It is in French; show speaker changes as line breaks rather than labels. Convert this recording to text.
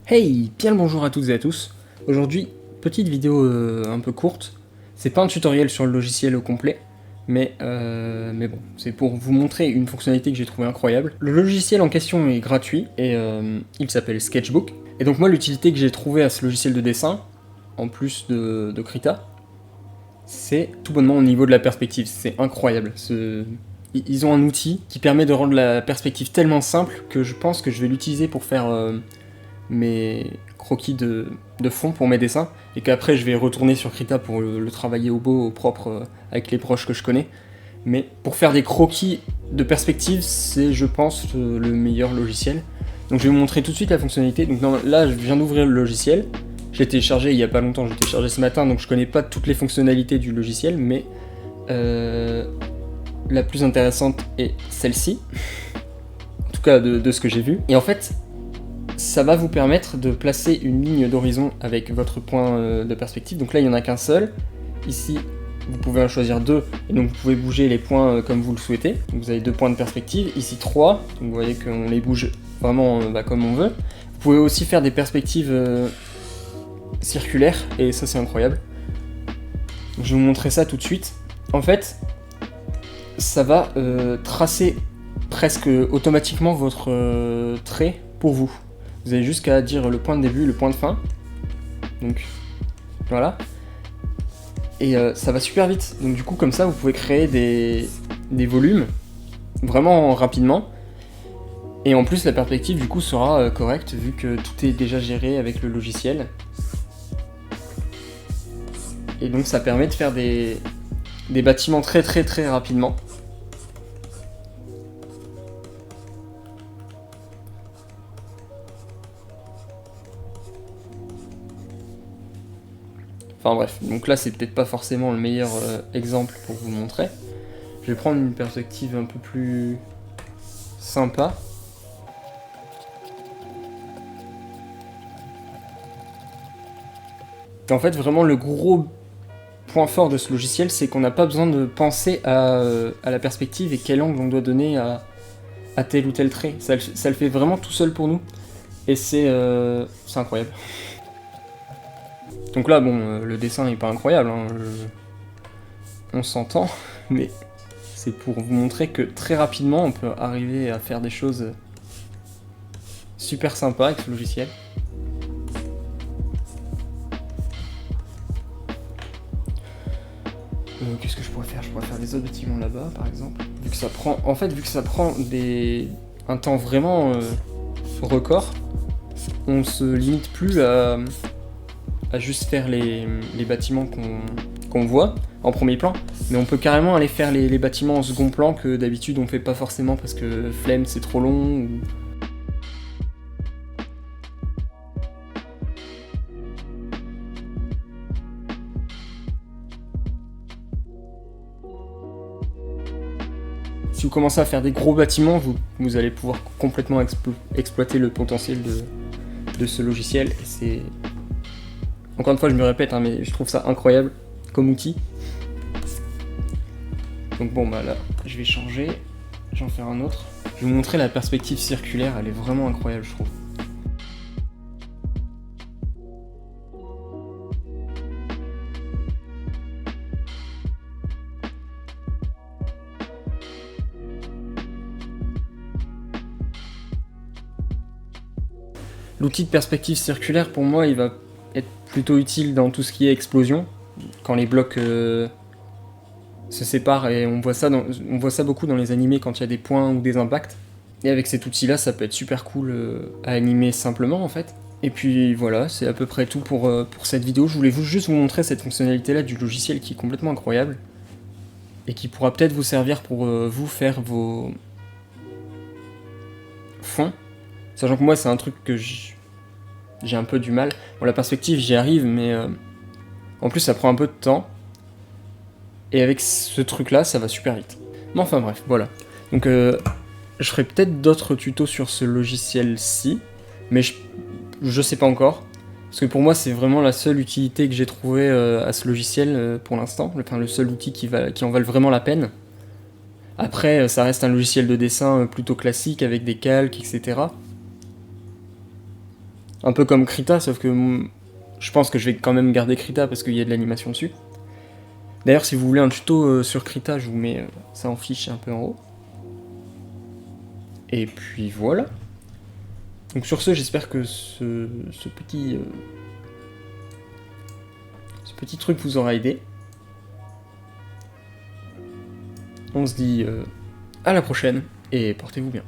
Hey, bien le bonjour à toutes et à tous. Aujourd'hui, petite vidéo un peu courte. C'est pas un tutoriel sur le logiciel au complet, mais bon, c'est pour vous montrer une fonctionnalité que j'ai trouvée incroyable. Le logiciel en question est gratuit et il s'appelle Sketchbook. Et donc moi, l'utilité que j'ai trouvée à ce logiciel de dessin, en plus de Krita, c'est tout bonnement au niveau de la perspective. C'est incroyable. Ils ont un outil qui permet de rendre la perspective tellement simple que je pense que je vais l'utiliser pour faire mes croquis de fond pour mes dessins, et qu'après je vais retourner sur Krita pour le travailler au beau, au propre, avec les proches que je connais. Mais pour faire des croquis de perspective, c'est je pense le meilleur logiciel. Donc je vais vous montrer tout de suite la fonctionnalité. Donc là je viens d'ouvrir le logiciel, je l'ai téléchargé il y a pas longtemps, je l'ai téléchargé ce matin, donc je connais pas toutes les fonctionnalités du logiciel, mais la plus intéressante est celle-ci, en tout cas de ce que j'ai vu. Et en fait, ça va vous permettre de placer une ligne d'horizon avec votre point de perspective. Donc là, il n'y en a qu'un seul. Ici, vous pouvez en choisir deux, et donc vous pouvez bouger les points comme vous le souhaitez. Donc vous avez deux points de perspective, ici 3, donc vous voyez qu'on les bouge vraiment comme on veut. Vous pouvez aussi faire des perspectives circulaires, et ça c'est incroyable. Donc, je vais vous montrer ça tout de suite. En fait, ça va tracer presque automatiquement votre trait pour vous. Vous avez juste qu'à dire le point de début, le point de fin. Donc voilà. Et ça va super vite. Donc du coup comme ça vous pouvez créer des volumes vraiment rapidement. Et en plus la perspective du coup sera correcte vu que tout est déjà géré avec le logiciel. Et donc ça permet de faire des bâtiments très rapidement. Enfin bref, donc là c'est peut-être pas forcément le meilleur exemple pour vous montrer. Je vais prendre une perspective un peu plus sympa. Et en fait vraiment le gros point fort de ce logiciel, c'est qu'on n'a pas besoin de penser à la perspective et quel angle on doit donner à tel ou tel trait. Ça le fait vraiment tout seul pour nous. Et c'est incroyable. Donc là, bon, le dessin n'est pas incroyable, hein, on s'entend, mais c'est pour vous montrer que très rapidement, on peut arriver à faire des choses super sympas avec ce logiciel. Qu'est-ce que je pourrais faire? Je pourrais faire des autres bâtiments là-bas, par exemple. Vu que ça prend, en fait, vu que ça prend un temps vraiment record, on se limite plus à juste faire les bâtiments qu'on voit en premier plan, mais on peut carrément aller faire les bâtiments en second plan que d'habitude on fait pas forcément parce que flemme c'est trop long ou... Si vous commencez à faire des gros bâtiments, vous allez pouvoir complètement exploiter le potentiel de ce logiciel, et c'est... Encore une fois, je me répète, hein, mais je trouve ça incroyable comme outil. Donc bon, bah là, je vais changer, j'en faire un autre. Je vais vous montrer la perspective circulaire, elle est vraiment incroyable, je trouve. L'outil de perspective circulaire, pour moi, il va être plutôt utile dans tout ce qui est explosion, quand les blocs se séparent, et on voit ça beaucoup dans les animés quand il y a des points ou des impacts. Et avec cet outil-là, ça peut être super cool à animer simplement, en fait. Et puis voilà, c'est à peu près tout pour cette vidéo. Je voulais juste vous montrer cette fonctionnalité-là du logiciel qui est complètement incroyable, et qui pourra peut-être vous servir pour vous faire vos fonds. Sachant que moi, c'est un truc que j'ai un peu du mal. Bon, la perspective, j'y arrive, mais en plus, ça prend un peu de temps. Et avec ce truc-là, ça va super vite. Mais enfin bref, voilà. Donc, je ferai peut-être d'autres tutos sur ce logiciel-ci, mais je sais pas encore. Parce que pour moi, c'est vraiment la seule utilité que j'ai trouvée à ce logiciel pour l'instant. Enfin, le seul outil qui en valent vraiment la peine. Après, ça reste un logiciel de dessin plutôt classique avec des calques, etc. Un peu comme Krita, sauf que je pense que je vais quand même garder Krita parce qu'il y a de l'animation dessus. D'ailleurs, si vous voulez un tuto sur Krita, je vous mets ça en fiche un peu en haut. Et puis voilà. Donc sur ce, j'espère que ce petit truc vous aura aidé. On se dit à la prochaine et portez-vous bien.